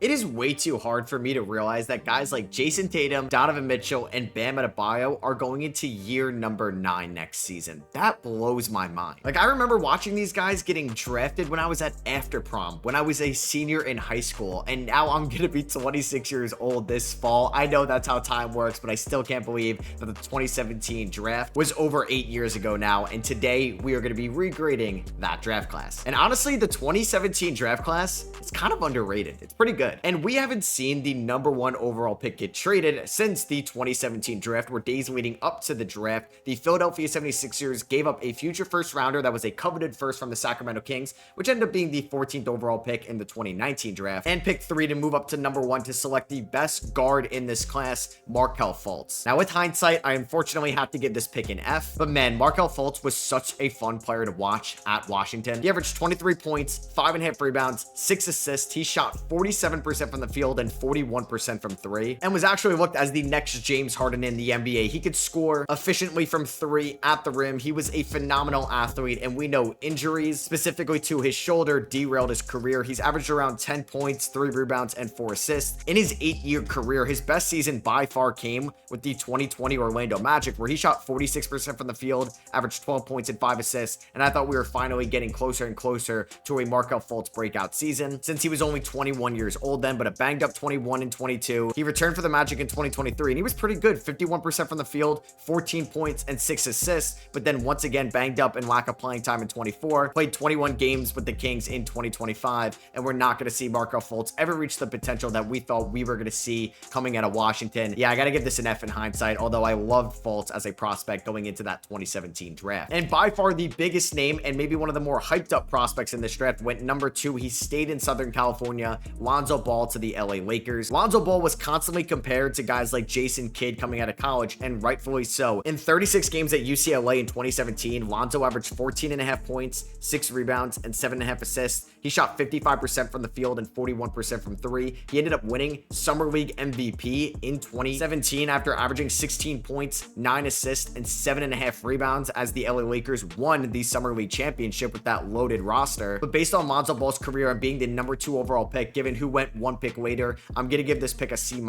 It is way too hard for me to realize that guys like Jayson Tatum, Donovan Mitchell, and Bam Adebayo are going into year number 9 next season. That blows my mind. Like, I remember watching these guys getting drafted when I was at after prom, when I was a senior in high school, and now I'm gonna be 26 years old this fall. I know that's how time works, but I still can't believe that the 2017 draft was over 8 years ago now, and today we are gonna be regrading that draft class. And honestly, the 2017 draft class is kind of underrated. It's pretty good. And we haven't seen the number 1 overall pick get traded since the 2017 draft, where days leading up to the draft, the Philadelphia 76ers gave up a future first rounder that was a coveted first from the Sacramento Kings, which ended up being the 14th overall pick in the 2019 draft, and pick 3 to move up to number 1 to select the best guard in this class, Markel Fultz. Now, with hindsight, I unfortunately have to give this pick an F, but man, Markel Fultz was such a fun player to watch at Washington. He averaged 23 points, 5.5 rebounds, 6 assists. He shot 47% from the field and 41% from 3, and was actually looked as the next James Harden in the NBA. He could score efficiently from 3 at the rim. He was a phenomenal athlete, and we know injuries, specifically to his shoulder, derailed his career. He's averaged around 10 points, 3 rebounds, and 4 assists. In his 8-year career, his best season by far came with the 2020 Orlando Magic, where he shot 46% from the field, averaged 12 points and 5 assists, and I thought we were finally getting closer and closer to a Markel Fultz breakout season, since he was only 21 years old then, but a banged up 21 and 22. He returned for the Magic in 2023, and he was pretty good, 51% from the field, 14 points, and 6 assists, but then once again banged up and lack of playing time in 24, played 21 games with the Kings in 2025, and we're not going to see Markel Fultz ever reach the potential that we thought we were going to see coming out of Washington. Yeah, I got to give this an F in hindsight, although I loved Fultz as a prospect going into that 2017 draft. And by far the biggest name, and maybe one of the more hyped up prospects in this draft, went number 2. He stayed in Southern California, Lonzo Ball to the LA Lakers. Lonzo Ball was constantly compared to guys like Jason Kidd coming out of college, and rightfully so. In 36 games at UCLA in 2017, Lonzo averaged 14.5 points, 6 rebounds, and 7.5 assists. He shot 55% from the field and 41% from 3. He ended up winning Summer League MVP in 2017 after averaging 16 points, 9 assists, and 7.5 rebounds as the LA Lakers won the Summer League championship with that loaded roster. But based on Lonzo Ball's career and being the number 2 overall pick, given who went 1 pick later, I'm going to give this pick a C-.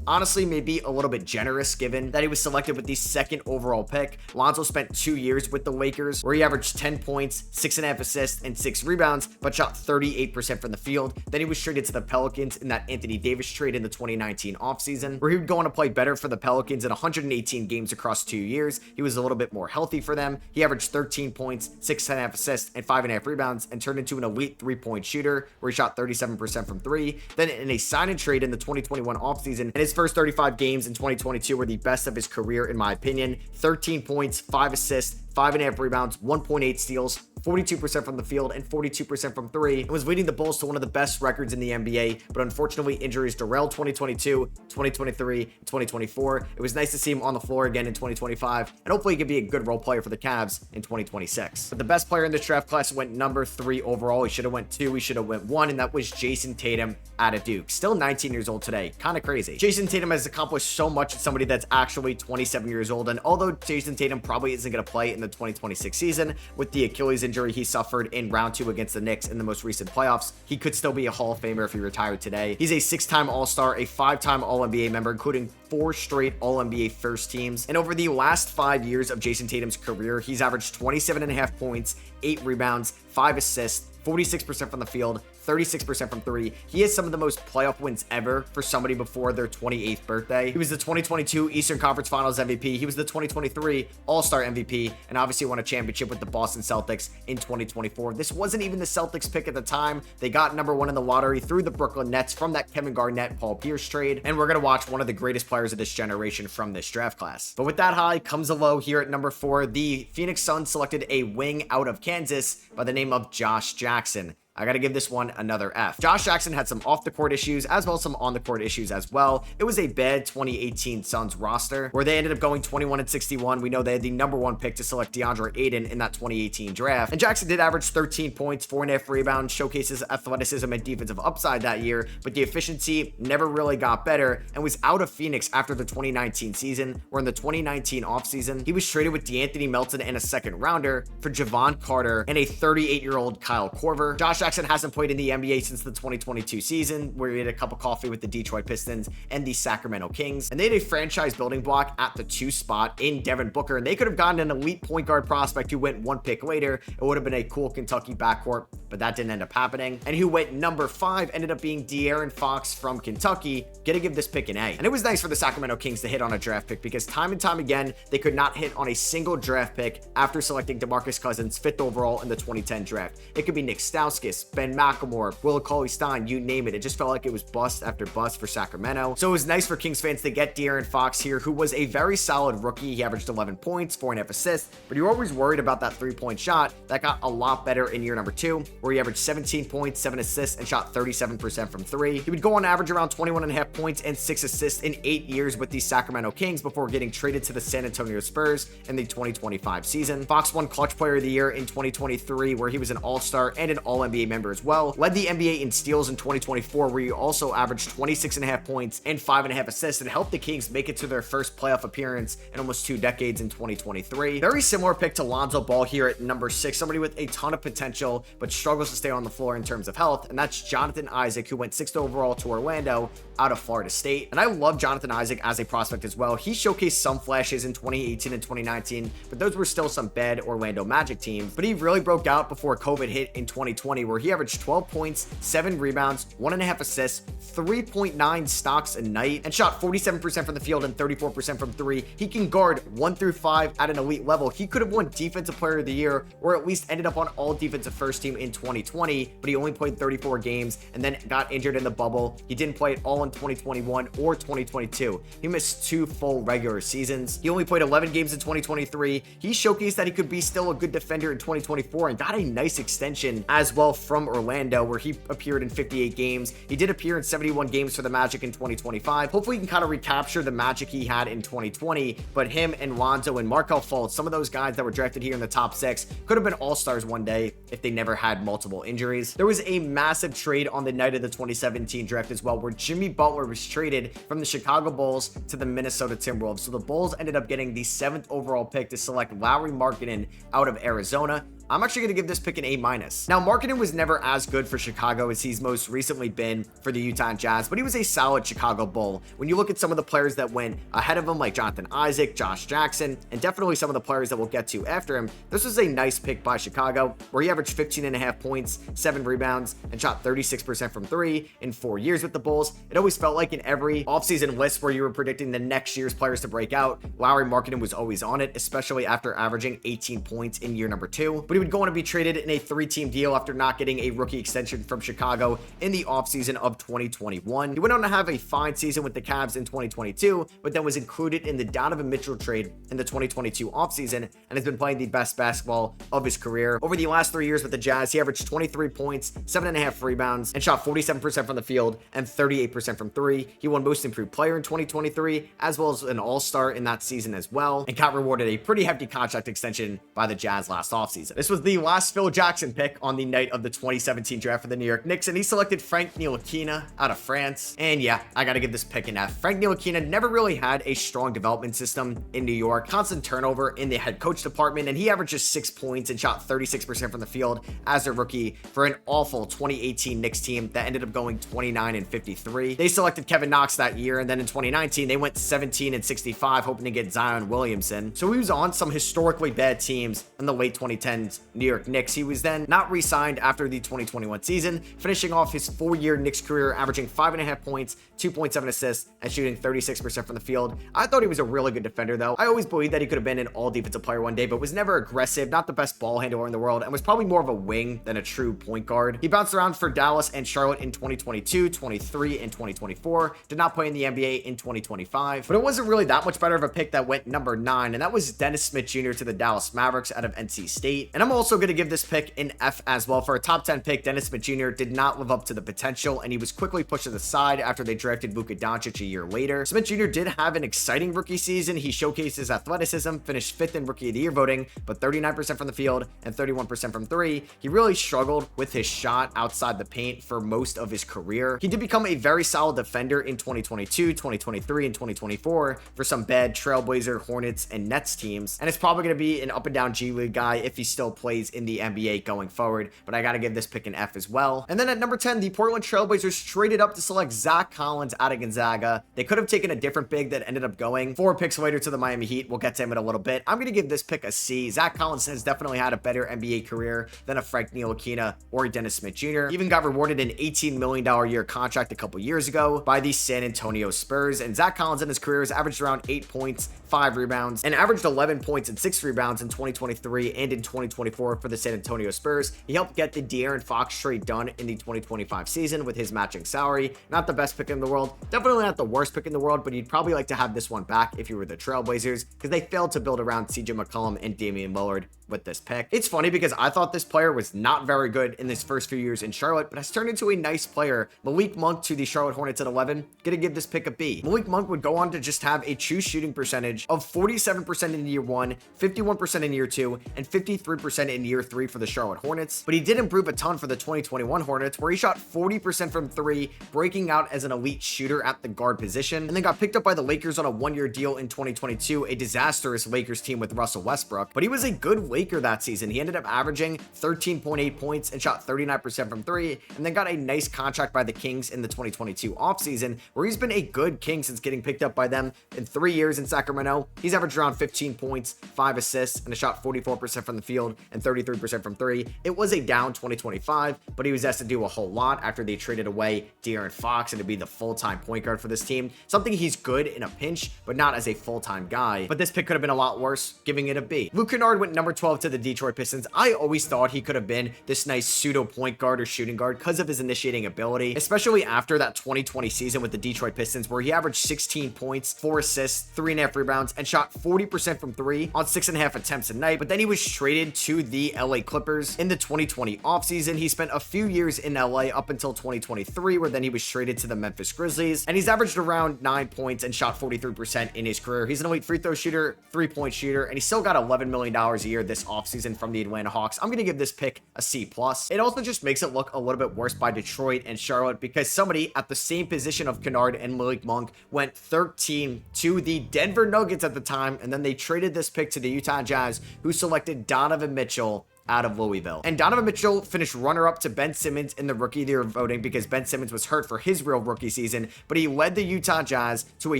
Honestly, maybe a little bit generous given that he was selected with the 2nd overall pick. Lonzo spent 2 years with the Lakers, where he averaged 10 points, 6.5 assists, and 6 rebounds, but shot 38% from the field. Then he was traded to the Pelicans in that Anthony Davis trade in the 2019 offseason, where he would go on to play better for the Pelicans in 118 games across 2 years. He was a little bit more healthy for them. He averaged 13 points, 6.5 assists, and 5.5 rebounds, and turned into an elite 3-point shooter, where he shot 37% from 3. Then in a sign and trade in the 2021 offseason, and his first 35 games in 2022 were the best of his career in my opinion. 13 points, 5 assists, 5.5 rebounds, 1.8 steals, 42% from the field, and 42% from 3, and was leading the Bulls to one of the best records in the NBA, but unfortunately injuries derailed 2022, 2023, and 2024. It was nice to see him on the floor again in 2025, and hopefully he could be a good role player for the Cavs in 2026. But the best player in this draft class went number 3 overall. He should have went 2, he should have went 1, and that was Jayson Tatum out of Duke. Still 19 years old today. Kind of crazy. Jayson Tatum has accomplished so much as somebody that's actually 27 years old, and although Jayson Tatum probably isn't going to play in the 2026 season with the Achilles injury he suffered in round 2 against the Knicks in the most recent playoffs, he could still be a Hall of Famer if he retired today. He's a 6-time All-Star, a 5-time All-NBA member, including 4 straight All-NBA first teams. And over the last 5 years of Jayson Tatum's career, he's averaged 27.5 points, 8 rebounds, 5 assists, 46% from the field, 36% from 3. He has some of the most playoff wins ever for somebody before their 28th birthday. He was the 2022 Eastern Conference Finals MVP. He was the 2023 All-Star MVP, and obviously won a championship with the Boston Celtics in 2024. This wasn't even the Celtics pick at the time. They got number 1 in the lottery through the Brooklyn Nets from that Kevin Garnett, Paul Pierce trade, and we're going to watch one of the greatest players of this generation from this draft class. But with that high comes a low here at number 4. The Phoenix Suns selected a wing out of Kansas by the name of Josh Jackson. I got to give this one another F. Josh Jackson had some off-the-court issues as well as some on-the-court issues as well. It was a bad 2018 Suns roster where they ended up going 21-61. We know they had the number 1 pick to select DeAndre Ayton in that 2018 draft. And Jackson did average 13 points, 4.5 rebounds, showcases athleticism and defensive upside that year, but the efficiency never really got better and was out of Phoenix after the 2019 season, where in the 2019 offseason, he was traded with DeAnthony Melton and a 2nd rounder for Javon Carter and a 38-year-old Kyle Korver. Josh Jackson hasn't played in the NBA since the 2022 season, where he had a cup of coffee with the Detroit Pistons and the Sacramento Kings. And they had a franchise building block at the 2 spot in Devin Booker, and they could have gotten an elite point guard prospect who went 1 pick later. It would have been a cool Kentucky backcourt, but that didn't end up happening. And who went number 5 ended up being DeAaron Fox from Kentucky. Gotta give this pick an A. And it was nice for the Sacramento Kings to hit on a draft pick, because time and time again, they could not hit on a single draft pick after selecting DeMarcus Cousins 5th overall in the 2010 draft. It could be Nick Stauskas, Ben McLemore, Will Cauley-Stein, you name it. It just felt like it was bust after bust for Sacramento. So it was nice for Kings fans to get De'Aaron Fox here, who was a very solid rookie. He averaged 11 points, 4.5 assists, but you were always worried about that 3-point shot. That got a lot better in year number 2, where he averaged 17 points, 7 assists, and shot 37% from 3. He would go on average around 21.5 points and 6 assists in 8 years with the Sacramento Kings before getting traded to the San Antonio Spurs in the 2025 season. Fox won Clutch Player of the Year in 2023, where he was an All-Star and an All-NBA member as well. Led the NBA in steals in 2024, where he also averaged 26.5 points and 5.5 assists, and helped the Kings make it to their first playoff appearance in almost 2 decades in 2023. Very similar pick to Lonzo Ball here at number 6, somebody with a ton of potential, but struggles to stay on the floor in terms of health, and that's Jonathan Isaac, who went 6th overall to Orlando out of Florida State. And I love Jonathan Isaac as a prospect as well. He showcased some flashes in 2018 and 2019, but those were still some bad Orlando Magic teams. But he really broke out before COVID hit in 2020, where he averaged 12 points, 7 rebounds, 1.5 assists, 3.9 stocks a night, and shot 47% from the field and 34% from 3. He can guard 1 through 5 at an elite level. He could have won Defensive Player of the Year, or at least ended up on all defensive first team in 2020, but he only played 34 games and then got injured in the bubble. He didn't play at all in 2021 or 2022. He missed 2 full regular seasons. He only played 11 games in 2023. He showcased that he could be still a good defender in 2024 and got a nice extension as well from Orlando, where he appeared in 58 games. He did appear in 71 games for the Magic in 2025. Hopefully he can kind of recapture the magic he had in 2020, but him and Lonzo and Markel Fultz, some of those guys that were drafted here in the top 6, could have been all-stars one day if they never had multiple injuries. There was a massive trade on the night of the 2017 draft as well, where Jimmy Butler was traded from the Chicago Bulls to the Minnesota Timberwolves. So the Bulls ended up getting the 7th overall pick to select Lauri Markkanen out of Arizona. I'm actually going to give this pick an A-. Now, Markkanen was never as good for Chicago as he's most recently been for the Utah Jazz, but he was a solid Chicago Bull. When you look at some of the players that went ahead of him, like Jonathan Isaac, Josh Jackson, and definitely some of the players that we'll get to after him, this was a nice pick by Chicago, where he averaged 15.5 points, 7 rebounds, and shot 36% from 3 in 4 years with the Bulls. It always felt like in every offseason list where you were predicting the next year's players to break out, Lauri Markkanen was always on it, especially after averaging 18 points in year number 2. But he would go on to be traded in a 3-team deal after not getting a rookie extension from Chicago in the offseason of 2021. He went on to have a fine season with the Cavs in 2022, but then was included in the Donovan Mitchell trade in the 2022 offseason, and has been playing the best basketball of his career. Over the last 3 years with the Jazz, he averaged 23 points, 7.5 rebounds, and shot 47% from the field and 38% from 3. He won Most Improved Player in 2023, as well as an All-Star in that season as well, and got rewarded a pretty hefty contract extension by the Jazz last offseason. This was the last Phil Jackson pick on the night of the 2017 draft for the New York Knicks, and he selected Frank Ntilikina out of France. And yeah, I gotta give this pick an F. Frank Ntilikina never really had a strong development system in New York, constant turnover in the head coach department, and he averaged just 6 points and shot 36% from the field as a rookie for an awful 2018 Knicks team that ended up going 29-53. They selected Kevin Knox that year, and then in 2019 they went 17-65, hoping to get Zion Williamson. So he was on some historically bad teams in the late 2010s New York Knicks. He was then not re-signed after the 2021 season, finishing off his 4-year Knicks career averaging 5.5 points, 2.7 assists, and shooting 36% from the field. I thought he was a really good defender though. I always believed that he could have been an all-defensive player one day, but was never aggressive, not the best ball handler in the world, and was probably more of a wing than a true point guard. He bounced around for Dallas and Charlotte in 2022, 23, and 2024. Did not play in the NBA in 2025, but it wasn't really that much better of a pick that went number 9, and that was Dennis Smith Jr. to the Dallas Mavericks out of NC State. And I'm also going to give this pick an F as well. For a top 10 pick, Dennis Smith Jr. did not live up to the potential, and he was quickly pushed to the side after they drafted Luka Doncic a year later. Smith Jr. did have an exciting rookie season. He showcased his athleticism, finished 5th in Rookie of the Year voting, but 39% from the field and 31% from 3. He really struggled with his shot outside the paint for most of his career. He did become a very solid defender in 2022, 2023, and 2024 for some bad Trailblazer, Hornets, and Nets teams, and it's probably going to be an up and down G League guy if he still plays in the NBA going forward, but I gotta give this pick an F as well. And then at number 10, the Portland Trailblazers traded up to select Zack Collins out of Gonzaga. They could have taken a different big that ended up going 4 picks later to the Miami Heat. We'll get to him in a little bit. I'm gonna give this pick a C. Zack Collins has definitely had a better NBA career than a Frank Ntilikina or a Dennis Smith Jr. Even got rewarded an $18 million a year contract a couple years ago by the San Antonio Spurs. And Zack Collins in his career has averaged around 8 points, 5 rebounds, and averaged 11 points and 6 rebounds in 2023 and in 2024 for the San Antonio Spurs. He helped get the De'Aaron Fox trade done in the 2025 season with his matching salary. Not the best pick in the world, definitely not the worst pick in the world, but you'd probably like to have this one back if you were the Trailblazers, because they failed to build around CJ McCollum and Damian Lillard with this pick. It's funny because I thought this player was not very good in his first few years in Charlotte, but has turned into a nice player. Malik Monk to the Charlotte Hornets at 11, gonna give this pick a B. Malik Monk would go on to just have a true shooting percentage of 47% in year 1, 51% in year 2, and 53% in year 3 for the Charlotte Hornets, but he did improve a ton for the 2021 Hornets, where he shot 40% from 3, breaking out as an elite shooter at the guard position, and then got picked up by the Lakers on a 1-year deal in 2022, a disastrous Lakers team with Russell Westbrook, but he was a good Laker that season. He ended up averaging 13.8 points and shot 39% from 3, and then got a nice contract by the Kings in the 2022 offseason, where he's been a good King since getting picked up by them. In 3 years in Sacramento, he's averaged around 15 points, 5 assists, and a shot 44% from the field and 33% from 3. It was a down 2025, but he was asked to do a whole lot after they traded away DeAaron Fox and to be the full-time point guard for this team. Something he's good in a pinch, but not as a full-time guy. But this pick could have been a lot worse, giving it a B. Luke Canard went number 12 to the Detroit Pistons. I always thought he could have been this nice pseudo point guard or shooting guard because of his initiating ability, especially after that 2020 season with the Detroit Pistons, where he averaged 16 points, 4 assists, 3.5 rebounds, and shot 40% from 3 on 6.5 attempts a night. But then he was traded to the LA Clippers in the 2020 offseason. He spent a few years in LA up until 2023, where then he was traded to the Memphis Grizzlies, and he's averaged around 9 points and shot 43% in his career. He's an elite free throw shooter, 3-point shooter, and he still got $11 million a year this offseason from the Atlanta Hawks. I'm gonna give this pick a C+. It also just makes it look a little bit worse by Detroit and Charlotte, because somebody at the same position of Canard and Malik Monk went 13 to the Denver Nuggets at the time, and then they traded this pick to the Utah Jazz, who selected Donovan Mitchell out of Louisville. And Donovan Mitchell finished runner-up to Ben Simmons in the Rookie of the Year voting because Ben Simmons was hurt for his real rookie season, but he led the Utah Jazz to a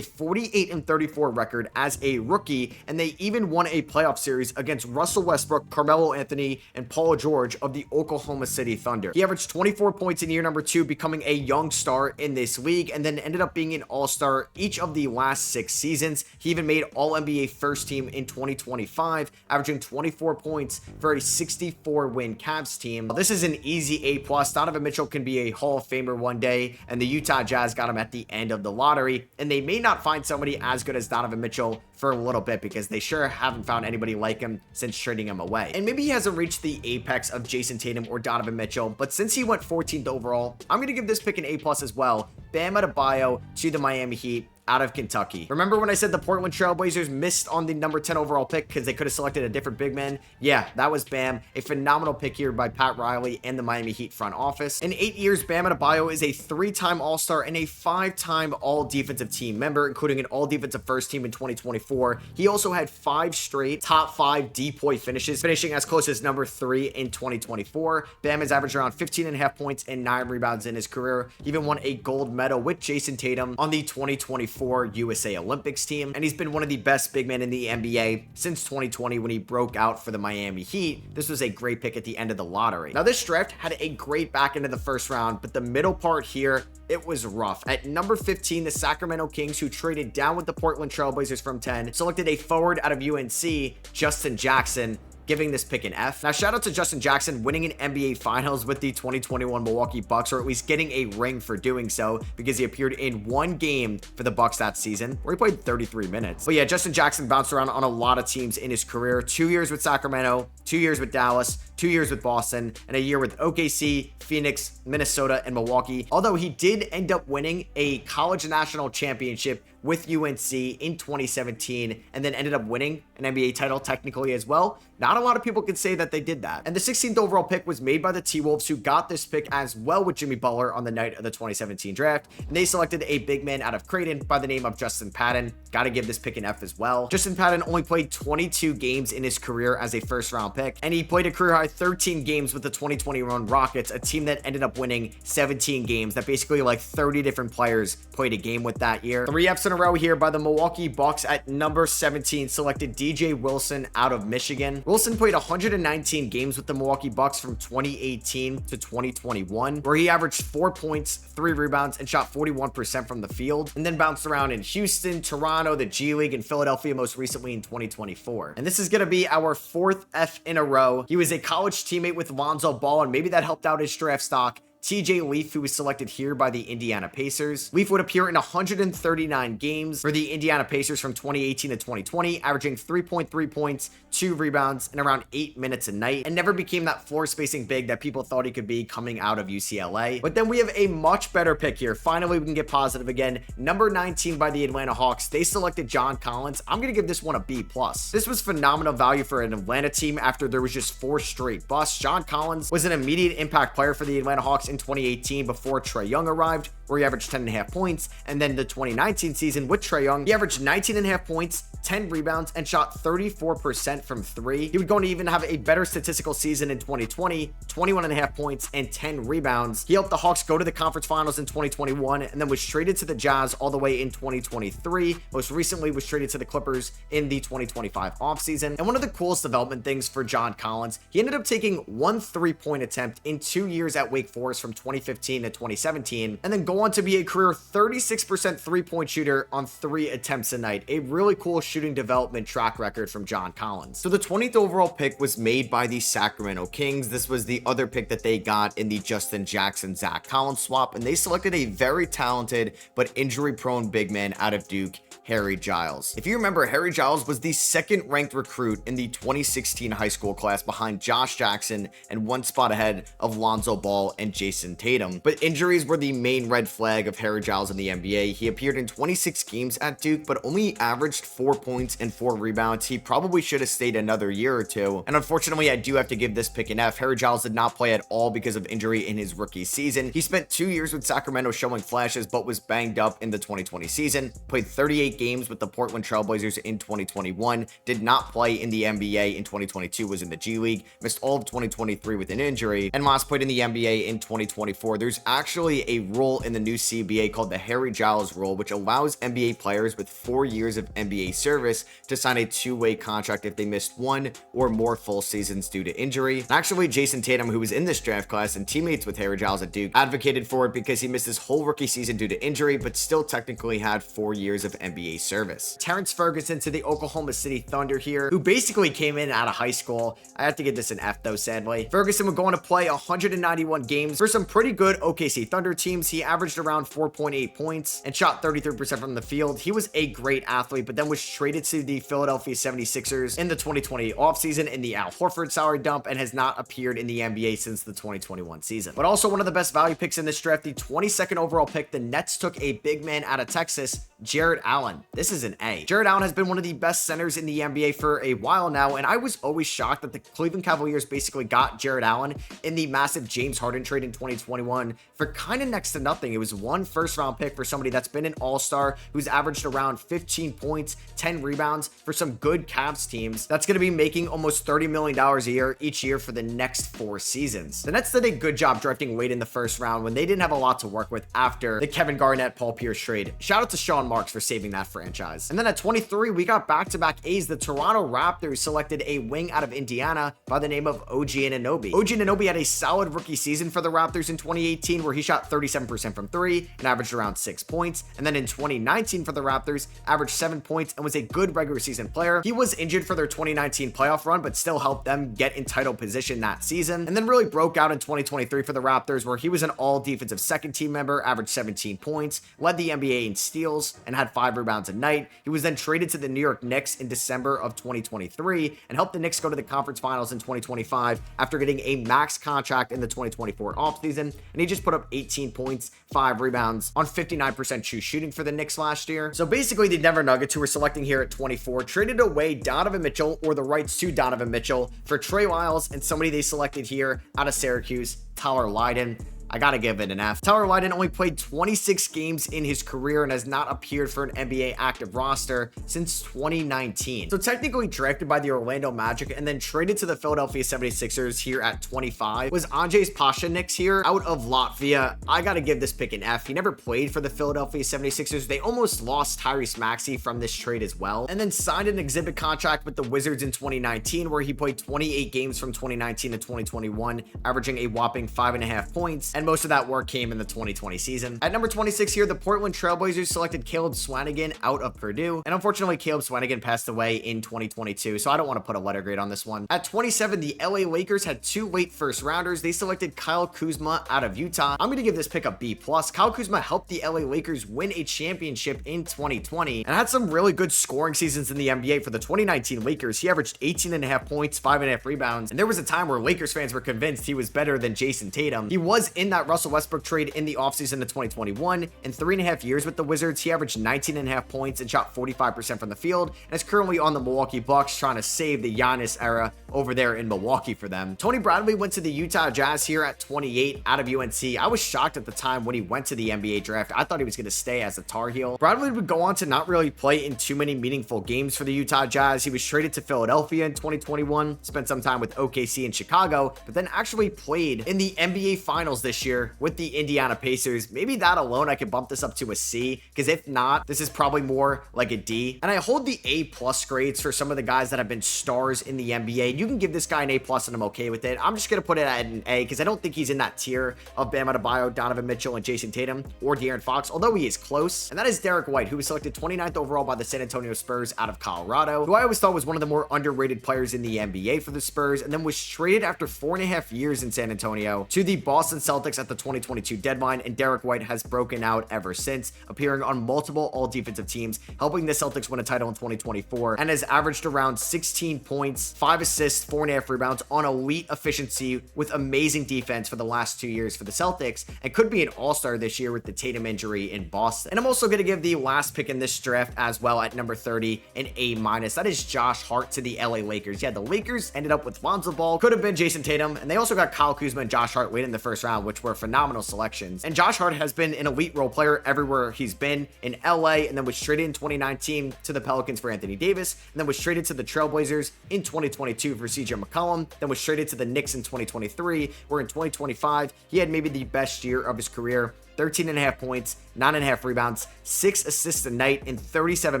48-34 record as a rookie, and they even won a playoff series against Russell Westbrook, Carmelo Anthony, and Paul George of the Oklahoma City Thunder. He averaged 24 points in year number 2, becoming a young star in this league, and then ended up being an all-star each of the last 6 seasons. He even made All-NBA first team in 2025, averaging 24 points for a 64-win Cavs team. This is an easy A+. Donovan Mitchell can be a Hall of Famer one day, and the Utah Jazz got him at the end of the lottery, and they may not find somebody as good as Donovan Mitchell for a little bit, because they sure haven't found anybody like him since trading him away. And maybe he hasn't reached the apex of Jayson Tatum or Donovan Mitchell, but since he went 14th overall, I'm going to give this pick an A+ as well. Bam Adebayo to the Miami Heat out of Kentucky. Remember when I said the Portland Trailblazers missed on the number 10 overall pick because they could have selected a different big man? Yeah, that was Bam. A phenomenal pick here by Pat Riley and the Miami Heat front office. In 8 years, Bam Adebayo is a 3-time All-Star and a 5-time All-Defensive Team member, including an All-Defensive First Team in 2024. He also had 5 straight top 5 DPOY finishes, finishing as close as number 3 in 2024. Bam has averaged around 15.5 points and 9 rebounds in his career. He even won a gold medal with Jayson Tatum on the 2024 USA Olympics team, and he's been one of the best big men in the NBA since 2020 when he broke out for the Miami Heat. This was a great pick at the end of the lottery. Now, this draft had a great back end of the first round, but the middle part here, it was rough. At number 15, the Sacramento Kings, who traded down with the Portland Trailblazers from 10, selected a forward out of UNC, Justin Jackson, giving this pick an F. Now, shout out to Justin Jackson winning an NBA Finals with the 2021 Milwaukee Bucks, or at least getting a ring for doing so, because he appeared in 1 game for the Bucks that season, where he played 33 minutes. But yeah, Justin Jackson bounced around on a lot of teams in his career. 2 years with Sacramento, 2 years with Dallas, 2 years with Boston, and a year with OKC, Phoenix, Minnesota, and Milwaukee. Although he did end up winning a college national championship with UNC in 2017 and then ended up winning an NBA title technically as well. Not a lot of people could say that they did that. And the 16th overall pick was made by the T-Wolves, who got this pick as well with Jimmy Butler on the night of the 2017 draft. And they selected a big man out of Creighton by the name of Justin Patton. Gotta give this pick an F as well. Justin Patton only played 22 games in his career as a first round pick, and he played a career high 13 games with the 2021 Rockets, a team that ended up winning 17 games, that basically like 30 different players played a game with that year. 3 Fs in a row here by the Milwaukee Bucks. At number 17, selected DJ Wilson out of Michigan. Wilson played 119 games with the Milwaukee Bucks from 2018 to 2021, where he averaged 4 points, 3 rebounds, and shot 41% from the field, and then bounced around in Houston, Toronto, the G League, and Philadelphia most recently in 2024. And this is going to be our 4th F in a row. He was a college teammate with Lonzo Ball, and maybe that helped out his draft stock. TJ Leaf, who was selected here by the Indiana Pacers. Leaf would appear in 139 games for the Indiana Pacers from 2018 to 2020, averaging 3.3 points, 2 rebounds, and around 8 minutes a night, and never became that floor spacing big that people thought he could be coming out of UCLA. But then we have a much better pick here. Finally, we can get positive again. Number 19 by the Atlanta Hawks. They selected John Collins. I'm going to give this one a B+. This was phenomenal value for an Atlanta team after there was just 4 straight busts. John Collins was an immediate impact player for the Atlanta Hawks in 2018 before Trae Young arrived, where he averaged 10.5 points, and then the 2019 season with Trae Young, he averaged 19.5 points, 10 rebounds, and shot 34% from 3. He would go on to even have a better statistical season in 2020, 21.5 points and 10 rebounds. He helped the Hawks go to the conference finals in 2021, and then was traded to the Jazz all the way in 2023. Most recently was traded to the Clippers in the 2025 offseason. And one of the coolest development things for John Collins, he ended up taking 1 3-point attempt in 2 years at Wake Forest from 2015 to 2017, and then go on to be a career 36% 3-point shooter on 3 attempts a night. A really cool shooting development track record from John Collins. So the 20th overall pick was made by the Sacramento Kings. This was the other pick that they got in the Justin Jackson Zack Collins swap, and they selected a very talented but injury-prone big man out of Duke, Harry Giles. If you remember, Harry Giles was the 2nd ranked recruit in the 2016 high school class behind Josh Jackson and 1 spot ahead of Lonzo Ball and Jayson Tatum. But injuries were the main red flag of Harry Giles in the NBA. He appeared in 26 games at Duke, but only averaged 4 points and 4 rebounds. He probably should have stayed another year or two. And unfortunately, I do have to give this pick an F. Harry Giles did not play at all because of injury in his rookie season. He spent 2 years with Sacramento showing flashes, but was banged up in the 2020 season. Played 38 games with the Portland Trailblazers in 2021. Did not play in the NBA in 2022, was in the G League. Missed all of 2023 with an injury, and last played in the NBA in 2024. There's actually a rule in the new CBA called the Harry Giles rule, which allows NBA players with 4 years of NBA service to sign a 2-way contract if they missed 1 or more full seasons due to injury. And actually, Jayson Tatum, who was in this draft class and teammates with Harry Giles at Duke, advocated for it because he missed his whole rookie season due to injury, but still technically had 4 years of NBA service. Terrence Ferguson to the Oklahoma City Thunder here, who basically came in out of high school. I have to give this an F though, sadly. Ferguson would go on to play 191 games for some pretty good OKC Thunder teams. He averaged around 4.8 points and shot 33% from the field. He was a great athlete, but then was traded to the Philadelphia 76ers in the 2020 offseason in the Al Horford salary dump, and has not appeared in the NBA since the 2021 season. But also one of the best value picks in this draft, the 22nd overall pick, the Nets took a big man out of Texas, Jarrett Allen. This is an A. Jarrett Allen has been one of the best centers in the NBA for a while now, and I was always shocked that the Cleveland Cavaliers basically got Jarrett Allen in the massive James Harden trade in 2021 for kind of next to nothing. It was 1 first-round pick for somebody that's been an all-star, who's averaged around 15 points, 10 rebounds for some good Cavs teams. That's going to be making almost $30 million a year each year for the next 4 seasons. The Nets did a good job drafting late in the first round when they didn't have a lot to work with after the Kevin Garnett, Paul Pierce trade. Shout out to Sean Marks for saving that franchise. And then at 23, we got back-to-back A's. The Toronto Raptors selected a wing out of Indiana by the name of OG Anunoby. OG Anunoby had a solid rookie season for the Raptors in 2018, where he shot 37% from 3 and averaged around 6 points. And then in 2019 for the Raptors, averaged 7 points and was a good regular season player. He was injured for their 2019 playoff run, but still helped them get in title position that season. And then really broke out in 2023 for the Raptors, where he was an all-defensive second team member, averaged 17 points, led the NBA in steals, and had 5 rebounds a night. He was then traded to the New York Knicks in December of 2023 and helped the Knicks go to the conference finals in 2025 after getting a max contract in the 2024 offseason. offseason, and he just put up 18 points, 5 rebounds on 59% true shooting for the Knicks last year. So basically, the Denver Nuggets, who we're selecting here at 24, traded away Donovan Mitchell, or the rights to Donovan Mitchell, for Trey Lyles and somebody they selected here out of Syracuse, Tyler Lydon. I gotta give it an F. Tyler Lydon only played 26 games in his career and has not appeared for an NBA active roster since 2019. So technically drafted by the Orlando Magic and then traded to the Philadelphia 76ers here at 25. Was Andrzej Pasechniks here out of Latvia. I gotta give this pick an F. He never played for the Philadelphia 76ers. They almost lost Tyrese Maxiell from this trade as well. And then signed an exhibit contract with the Wizards in 2019, where he played 28 games from 2019 to 2021, averaging a whopping 5.5 points. And most of that work came in the 2020 season. At number 26 here, the Portland Trailblazers selected Caleb Swanigan out of Purdue. And unfortunately, Caleb Swanigan passed away in 2022, so I don't want to put a letter grade on this one. At 27, the LA Lakers had 2 late first rounders. They selected Kyle Kuzma out of Utah. I'm going to give this pick a B+. Kyle Kuzma helped the LA Lakers win a championship in 2020 and had some really good scoring seasons in the NBA. For the 2019 Lakers, he averaged 18.5 points, 5.5 rebounds, and there was a time where Lakers fans were convinced he was better than Jayson Tatum. He was in that Russell Westbrook trade in the offseason of 2021. In 3.5 years with the Wizards, he averaged 19.5 points and shot 45% from the field, and is currently on the Milwaukee Bucks trying to save the Giannis era over there in Milwaukee for them. Tony Bradley went to the Utah Jazz here at 28 out of UNC. I was shocked at the time when he went to the NBA draft. I thought he was going to stay as a Tar Heel. Bradley would go on to not really play in too many meaningful games for the Utah Jazz. He was traded to Philadelphia in 2021, spent some time with OKC and Chicago, but then actually played in the NBA Finals this year with the Indiana Pacers. Maybe that alone, I could bump this up to a C, because if not, this is probably more like a D. And I hold the A+ grades for some of the guys that have been stars in the NBA. You can give this guy an A+, and I'm okay with it. I'm just going to put it at an A, because I don't think he's in that tier of Bam Adebayo, Donovan Mitchell, and Jayson Tatum, or DeAaron Fox, although he is close. And that is Derrick White, who was selected 29th overall by the San Antonio Spurs out of Colorado, who I always thought was one of the more underrated players in the NBA for the Spurs, and then was traded after 4.5 years in San Antonio to the Boston Celtics at the 2022 deadline, and Derrick White has broken out ever since, appearing on multiple all-defensive teams, helping the Celtics win a title in 2024, and has averaged around 16 points, 5 assists, 4.5 rebounds on elite efficiency with amazing defense for the last 2 years for the Celtics, and could be an all-star this year with the Tatum injury in Boston. And I'm also going to give the last pick in this draft as well at number 30 an A-. That is Josh Hart to the LA Lakers. Yeah, the Lakers ended up with Lonzo Ball, could have been Jayson Tatum, and they also got Kyle Kuzma and Josh Hart late in the first round, which were phenomenal selections. And Josh Hart has been an elite role player everywhere he's been in LA, and then was traded in 2019 to the Pelicans for Anthony Davis, and then was traded to the Trailblazers in 2022 for CJ McCollum, then was traded to the Knicks in 2023, where in 2025 he had maybe the best year of his career. 13.5 points, 9.5 rebounds, 6 assists a night in 37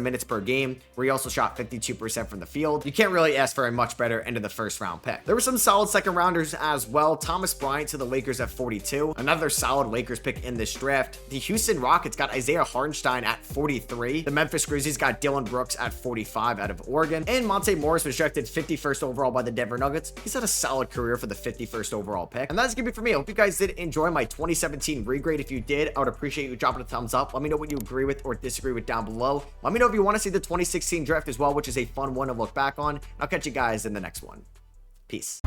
minutes per game, where he also shot 52% from the field. You can't really ask for a much better end of the first round pick. There were some solid second rounders as well. Thomas Bryant to the Lakers at 42, another solid Lakers pick in this draft. The Houston Rockets got Isaiah Hartenstein at 43. The Memphis Grizzlies got Dillon Brooks at 45 out of Oregon, and Monte Morris was drafted 51st overall by the Denver Nuggets. He's had a solid career for the 51st overall pick. And that's gonna be it for me. I hope you guys did enjoy my 2017 regrade. If you did, I would appreciate you dropping a thumbs up. Let me know what you agree with or disagree with down below. Let me know if you want to see the 2016 draft as well, which is a fun one to look back on. I'll catch you guys in the next one. Peace.